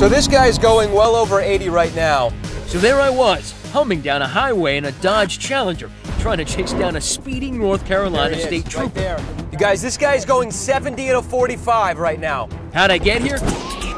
So this guy's going well over 80 right now. So there I was, humming down a highway in a Dodge Challenger, trying to chase down a speeding North Carolina state trooper. Right there. You guys, this guy's going 70 at a 45 right now. How'd I get here?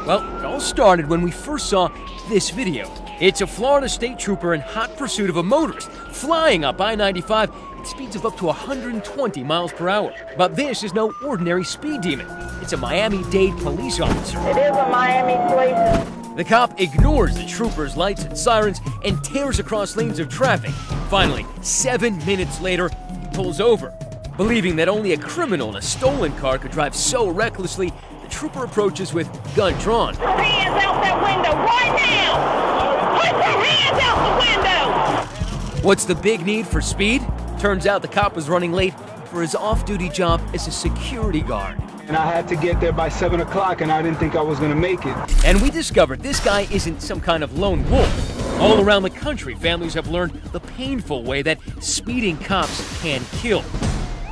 Well, it all started when we first saw this video. It's a Florida state trooper in hot pursuit of a motorist, flying up I-95 at speeds of up to 120 miles per hour. But this is no ordinary speed demon. It's a Miami-Dade police officer. It is a Miami police. The cop ignores the trooper's lights and sirens and tears across lanes of traffic. Finally, 7 minutes later, he pulls over. Believing that only a criminal in a stolen car could drive so recklessly, the trooper approaches with gun drawn. Put your hands out that window right now! Put your hands out the window! What's the big need for speed? Turns out the cop was running late for his off-duty job as a security guard. And I had to get there by 7 o'clock, and I didn't think I was going to make it. And we discovered this guy isn't some kind of lone wolf. All around the country, families have learned the painful way that speeding cops can kill.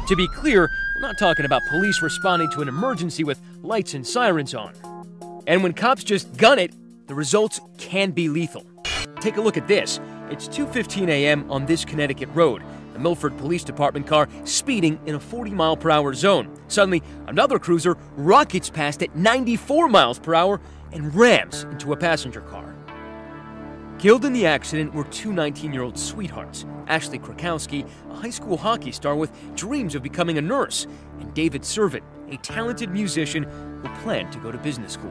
To be clear, we're not talking about police responding to an emergency with lights and sirens on. And when cops just gun it, the results can be lethal. Take a look at this. It's 2:15 a.m. on this Connecticut road. The Milford Police Department car speeding in a 40-mile-per-hour zone. Suddenly, another cruiser rockets past at 94 miles per hour and rams into a passenger car. Killed in the accident were two 19-year-old sweethearts, Ashley Krakowski, a high school hockey star with dreams of becoming a nurse, and David Servit, a talented musician who planned to go to business school.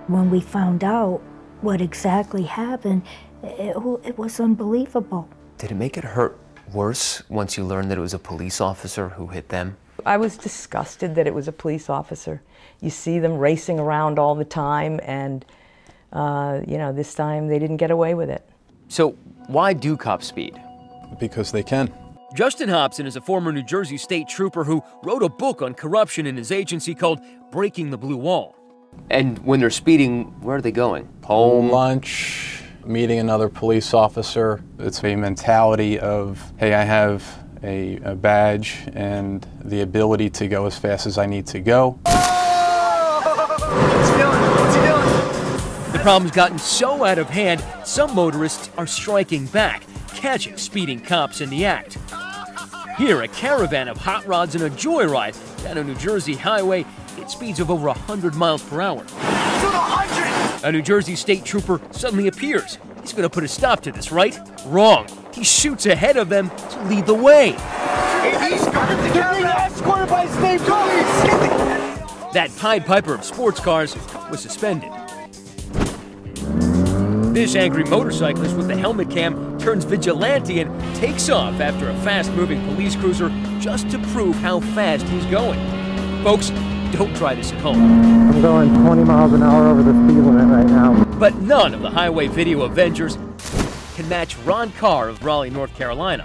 When we found out what exactly happened, it was unbelievable. Did it make it hurt worse once you learned that it was a police officer who hit them? I was disgusted that it was a police officer. You see them racing around all the time, and this time they didn't get away with it. So why do cops speed? Because they can. Justin Hobson is a former New Jersey state trooper who wrote a book on corruption in his agency called Breaking the Blue Wall. And when they're speeding, where are they going? Home, lunch, meeting another police officer. It's a mentality of, hey, I have a badge and the ability to go as fast as I need to go. What's he doing? What's he doing? The problem's gotten so out of hand, some motorists are striking back, catching speeding cops in the act. Here, a caravan of hot rods and a joyride down a New Jersey highway at speeds of over 100 miles per hour. A New Jersey state trooper suddenly appears. He's going to put a stop to this, right? Wrong. He shoots ahead of them to lead the way. They're being escorted by state police! That Pied Piper of sports cars was suspended. This angry motorcyclist with the helmet cam turns vigilante and takes off after a fast-moving police cruiser just to prove how fast he's going. Folks, don't try this at home. I'm going 20 miles an hour over the speed limit right now. But none of the highway video avengers can match Ron Carr of Raleigh, North Carolina.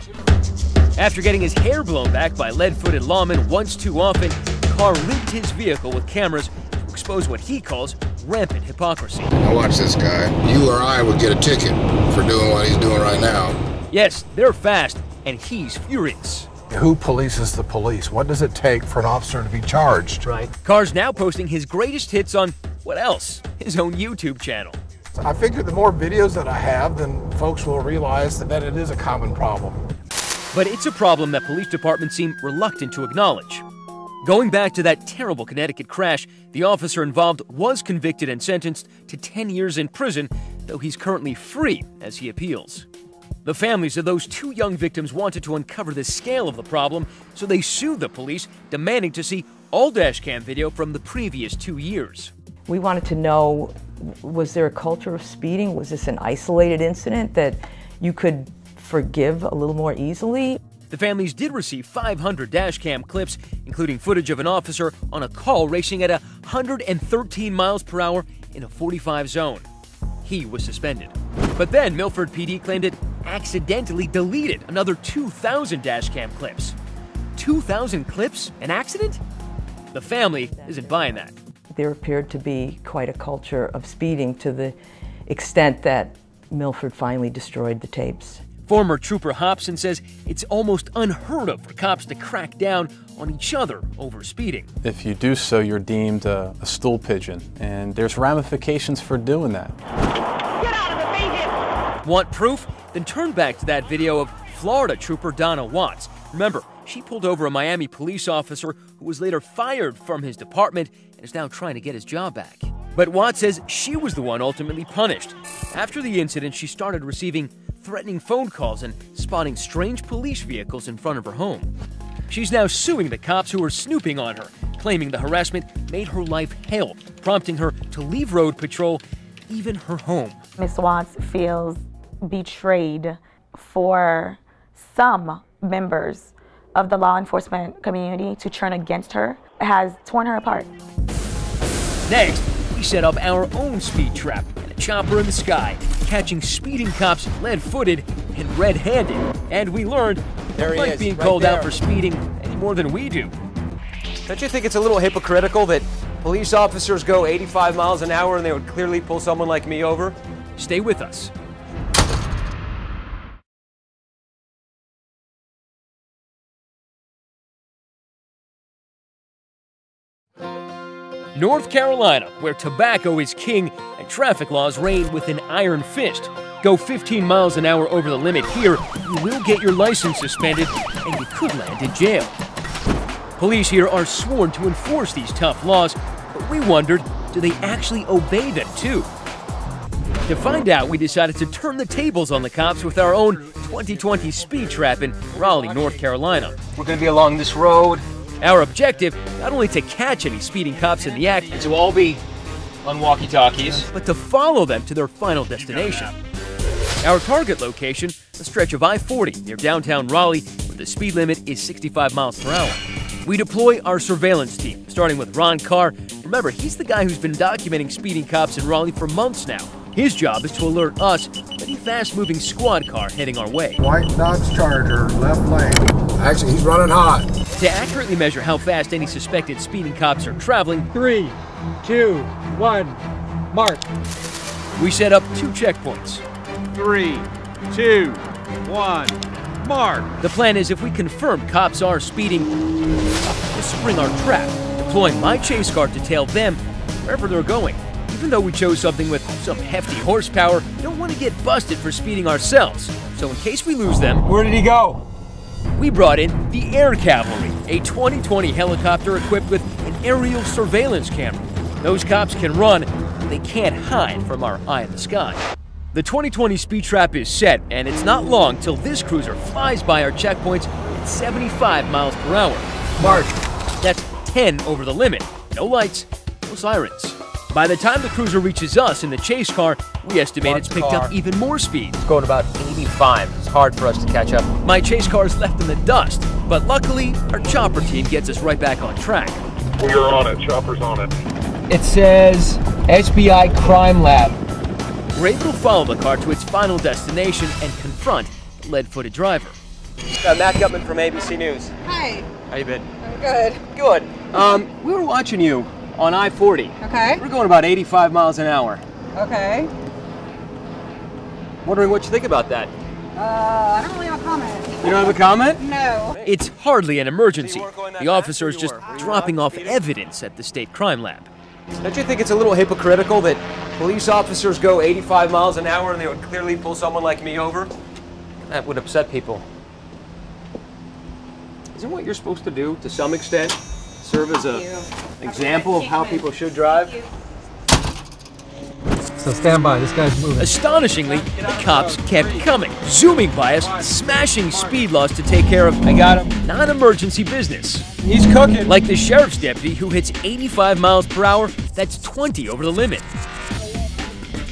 After getting his hair blown back by lead-footed lawmen once too often, Carr linked his vehicle with cameras to expose what he calls rampant hypocrisy. Now watch this guy. You or I would get a ticket for doing what he's doing right now. Yes, they're fast, and he's furious. Who polices the police? What does it take for an officer to be charged? Right. Carr's now posting his greatest hits on, what else? His own YouTube channel. I figure the more videos that I have, then folks will realize that it is a common problem. But it's a problem that police departments seem reluctant to acknowledge. Going back to that terrible Connecticut crash, the officer involved was convicted and sentenced to 10 years in prison, though he's currently free as he appeals. The families of those two young victims wanted to uncover the scale of the problem, so they sued the police, demanding to see all dashcam video from the previous 2 years. We wanted to know, was there a culture of speeding? Was this an isolated incident that you could forgive a little more easily? The families did receive 500 dashcam clips, including footage of an officer on a call racing at 113 miles per hour in a 45 zone. He was suspended. But then Milford PD claimed it accidentally deleted another 2,000 dashcam clips. 2,000 clips? An accident? The family isn't buying that. There appeared to be quite a culture of speeding to the extent that Milford finally destroyed the tapes. Former Trooper Hobson says it's almost unheard of for cops to crack down on each other over speeding. If you do so, you're deemed a stool pigeon, and there's ramifications for doing that. Get out of the vehicle! Want proof? Then turn back to that video of Florida trooper Donna Watts. Remember, she pulled over a Miami police officer who was later fired from his department and is now trying to get his job back. But Watts says she was the one ultimately punished. After the incident, she started receiving threatening phone calls and spotting strange police vehicles in front of her home. She's now suing the cops who were snooping on her, claiming the harassment made her life hell, prompting her to leave road patrol, even her home. Ms. Watts feels betrayed for some members of the law enforcement community to turn against her. It has torn her apart. Next, we set up our own speed trap and a chopper in the sky, catching speeding cops lead-footed and red-handed. And we learned There he like is, being right called there. out for speeding any more than we do. Don't you think it's a little hypocritical that police officers go 85 miles an hour and they would clearly pull someone like me over? Stay with us. North Carolina, where tobacco is king and traffic laws reign with an iron fist. Go 15 miles an hour over the limit here, you will get your license suspended and you could land in jail. Police here are sworn to enforce these tough laws, but we wondered, do they actually obey them too? To find out, we decided to turn the tables on the cops with our own 2020 speed trap in Raleigh, North Carolina. We're going to be along this road. Our objective, not only to catch any speeding cops in the act, And to all be on walkie-talkies. but to follow them to their final destination. Our target location, a stretch of I-40 near downtown Raleigh, where the speed limit is 65 miles per hour. We deploy our surveillance team, starting with Ron Carr. Remember, he's the guy who's been documenting speeding cops in Raleigh for months now. His job is to alert us of any fast-moving squad car heading our way. White Dodge Charger, left lane. Actually, he's running hot. To accurately measure how fast any suspected speeding cops are traveling, 3, 2, 1, mark. we set up 2 checkpoints. 3, 2, 1, mark. The plan is if we confirm cops are speeding, to spring our trap, deploying my chase car to tail them wherever they're going. Even though we chose something with some hefty horsepower, we don't want to get busted for speeding ourselves. So in case we lose them, Where did he go? we brought in the Air Cavalry, a 2020 helicopter equipped with an aerial surveillance camera. Those cops can run, but they can't hide from our eye in the sky. The 2020 speed trap is set, and it's not long till this cruiser flies by our checkpoints at 75 miles per hour. Mark. That's 10 over the limit. No lights, no sirens. By the time the cruiser reaches us in the chase car, we estimate it's picked up even more speed. It's going about 85. It's hard for us to catch up. My chase car is left in the dust, but luckily, our chopper team gets us right back on track. We are on it. Chopper's on it. It says SBI Crime Lab. We're able to follow the car to its final destination and confront the lead-footed driver. Matt Gutman from ABC News. Hi. How you been? I'm good. Good. We were watching you on I-40. Okay. We're going about 85 miles an hour. Okay. Wondering what you think about that. I don't really have a comment. You don't have a comment? No. It's hardly an emergency. The officer is just dropping off evidence at the state crime lab. Don't you think it's a little hypocritical that police officers go 85 miles an hour and they would clearly pull someone like me over? That would upset people. Isn't what you're supposed to do, to some extent, serve as an example of how people should drive? So stand by, this guy's moving. Astonishingly, the cops kept coming, zooming by us, smashing speed laws to take care of, I got him. non-emergency business. He's cooking. Like the sheriff's deputy who hits 85 miles per hour, that's 20 over the limit.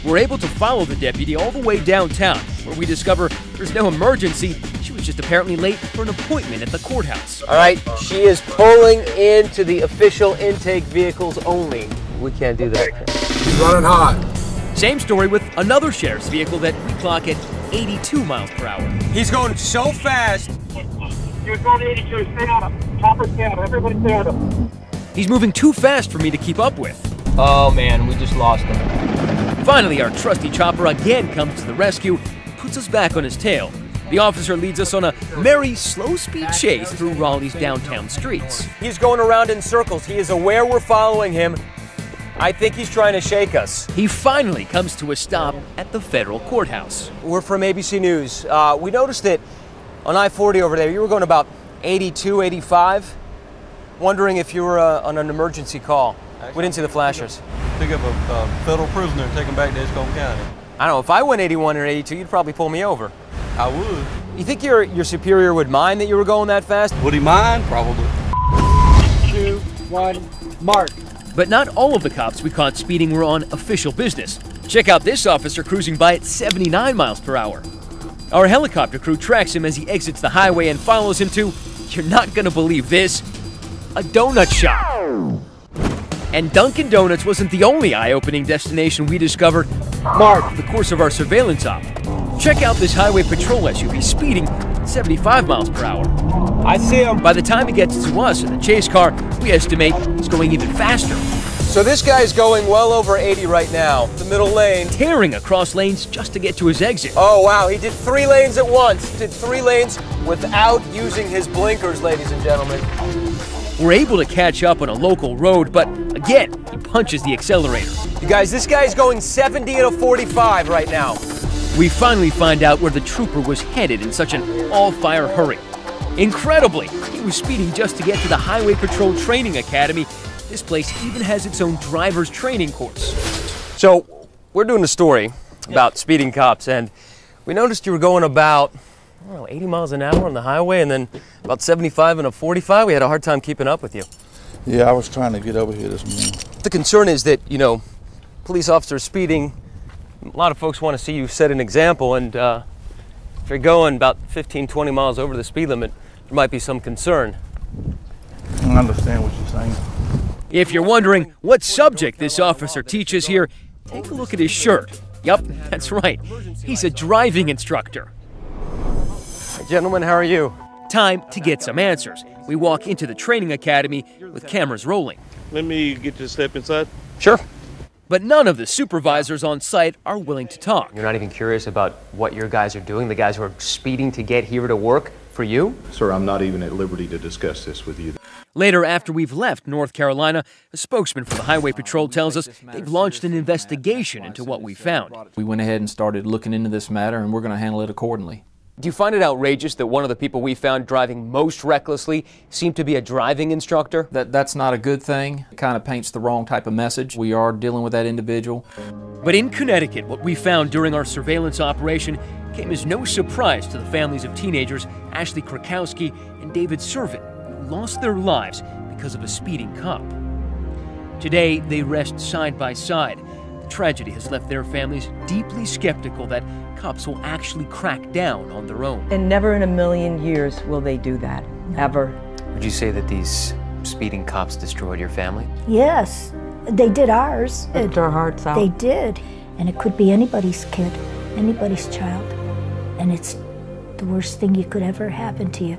We're able to follow the deputy all the way downtown, where we discover there's no emergency. She was just apparently late for an appointment at the courthouse. All right, she is pulling into the official intake vehicles only. We can't do that. He's running hot. Same story with another sheriff's vehicle that we clock at 82 miles per hour. He's going so fast. He was going 82. Stay on him. Chopper, stay on him. Everybody stay on him. He's moving too fast for me to keep up with. Oh man, we just lost him. Finally, our trusty chopper again comes to the rescue, puts us back on his tail. The officer leads us on a merry, slow-speed chase through Raleigh's downtown streets. He's going around in circles. He is aware we're following him. I think he's trying to shake us. He finally comes to a stop at the federal courthouse. We're from ABC News. We noticed that on I-40 over there, you were going about 82, 85. Wondering if you were on an emergency call. We didn't see the flashers. Pick up a federal prisoner and take him back to Edgecombe County. I don't know, if I went 81 or 82, you'd probably pull me over. I would. You think your superior would mind that you were going that fast? Would he mind? Probably. 2, 1, mark. But not all of the cops we caught speeding were on official business. Check out this officer cruising by at 79 miles per hour. Our helicopter crew tracks him as he exits the highway and follows him to, you're not gonna believe this, a donut shop. And Dunkin' Donuts wasn't the only eye-opening destination we discovered in the course of our surveillance op. Check out this highway patrol SUV speeding at 75 miles per hour. I see him. By the time he gets to us in the chase car, we estimate it's going even faster. So this guy's going well over 80 right now, the middle lane. Tearing across lanes just to get to his exit. Oh wow, he did 3 lanes at once. Did 3 lanes without using his blinkers, ladies and gentlemen. We're able to catch up on a local road, but again, he punches the accelerator. You guys, this guy's going 70 in a 45 right now. We finally find out where the trooper was headed in such an all-fire hurry. Incredibly, he was speeding just to get to the Highway Patrol Training Academy. This place even has its own driver's training course. So, we're doing a story about speeding cops, and we noticed you were going about, I don't know, 80 miles an hour on the highway, and then about 75 in a 45. We had a hard time keeping up with you. Yeah, I was trying to get over here this morning. The concern is that, you know, police officers speeding, a lot of folks want to see you set an example, and if you're going about 15, 20 miles over the speed limit, there might be some concern. I understand what you're saying. If you're wondering what subject this officer teaches here, take a look at his shirt. Yup, that's right. He's a driving instructor. Hey, gentlemen, how are you? Time to get some answers. We walk into the training academy with cameras rolling. Let me get you to step inside. Sure. But none of the supervisors on site are willing to talk. You're not even curious about what your guys are doing, the guys who are speeding to get here to work for you? Sir, I'm not even at liberty to discuss this with you. Later, after we've left North Carolina, a spokesman for the Highway Patrol tells us they've launched an investigation into what we found. We went ahead and started looking into this matter, and we're going to handle it accordingly. Do you find it outrageous that one of the people we found driving most recklessly seemed to be a driving instructor? That's not a good thing. It kind of paints the wrong type of message. We are dealing with that individual. But in Connecticut, what we found during our surveillance operation came as no surprise to the families of teenagers Ashley Krakowski and David Servin, who lost their lives because of a speeding cop. Today, they rest side by side. The tragedy has left their families deeply skeptical that cops will actually crack down on their own. And never in a million years will they do that, ever. Would you say that these speeding cops destroyed your family? Yes, they did ours. Ripped our hearts out. They did. And it could be anybody's kid, anybody's child. And it's the worst thing you could ever happen to you.